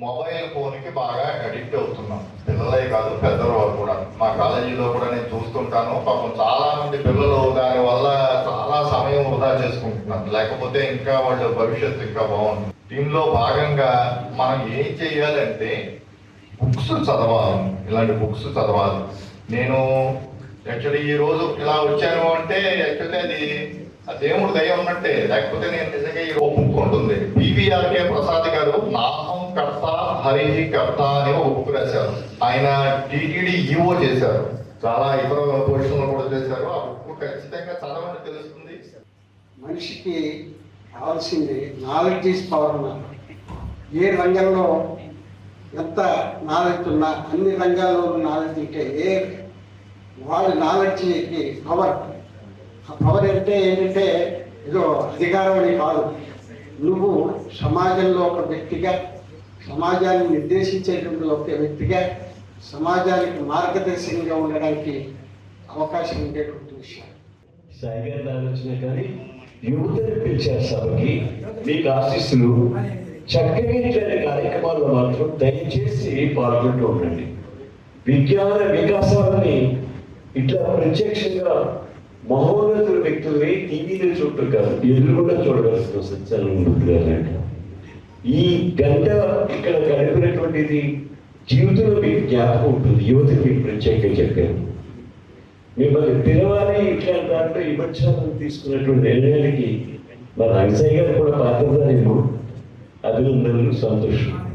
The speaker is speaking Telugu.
మొబైల్ ఫోన్కి బాగా అడిక్ట్ అవుతున్నాం. పిల్లలే కాదు, పెద్దవాళ్ళు కూడా. మా కాలేజీలో కూడా నేను చూస్తుంటాను. పాపం చాలా మంది పిల్లలు దాని వల్ల చాలా సమయం వృధా చేసుకుంటున్నారు. లేకపోతే ఇంకా వాళ్ళ భవిష్యత్తు ఇంకా బాగుంటుంది. దీనిలో భాగంగా మనం ఏం చేయాలంటే బుక్స్ చదవాలి. ఇలాంటి బుక్స్ చదవాలి. నేను యాక్చువల్లీ ఈ రోజు ఇలా వచ్చాను అంటే యాక్చువల్లీ అది దేవుడు దయ ఉన్నట్టే. లేకపోతే నేను నిజంగా ఈ బుక్ ఉంటుంది. పివిఆర్కే ప్రసాద్ గారు నాహం కర్త హరిహి కర్త అని ఒక బుక్ రాశారు. ఆయన టీటీడీ ఈఓ చేశారు. చాలా ఇతర పొజిషన్లు కూడా చేశారు. ఆ బుక్ ఖచ్చితంగా చాలా మంది తెలుస్తుంది. మనిషికి కావాల్సింది నాలెడ్జ్ ఈజ్ పవర్ అన్నారు. ఏ రంగంలో ఎంత నాలెడ్జ్ ఉన్నా అన్ని రంగాల్లో నాలెడ్జ్ ఉంటే వాళ్ళ నాలెడ్జ్కి పవర్. పవర్ అంటే ఏంటంటే ఏదో అధికారం అని కాదు. నువ్వు సమాజంలో ఒక వ్యక్తిగా, సమాజాన్ని నిర్దేశించేటువంటి ఒక వ్యక్తిగా, సమాజానికి మార్గదర్శకంగా ఉండడానికి అవకాశం ఉండేటువంటి విషయం. సాయి గారి ఆలోచన కానీ యువతని పిలిచారు సభకి. మీకు ఆశీస్సులు. చక్కగా ఇట్లాంటి కార్యక్రమాల్లో మాత్రం దయచేసి పాల్గొంటూ ఉండండి. విజ్ఞాన వికాసాలని ఇట్లా ప్రత్యక్షంగా మహోన్నతుల వ్యక్తుల్ని టీవీలో చూడటం కాదు, ఎదురుగా చూడగలుగుతాం. సత్యానంద ఈ గంట ఇక్కడ గడిపినటువంటిది జీవితంలో మీకు జ్ఞాపకం ఉంటుంది. యువతకి మీకు ప్రత్యేకంగా చెప్పారు. మిమ్మల్ని పిలవాలి ఇట్లాంటి దాంట్లో ఈ పక్షాలను తీసుకున్నటువంటి నిర్ణయానికి మన అంశయ్య గారు కూడా పాత్రదారేమో. అభినందనలు, సంతోషం.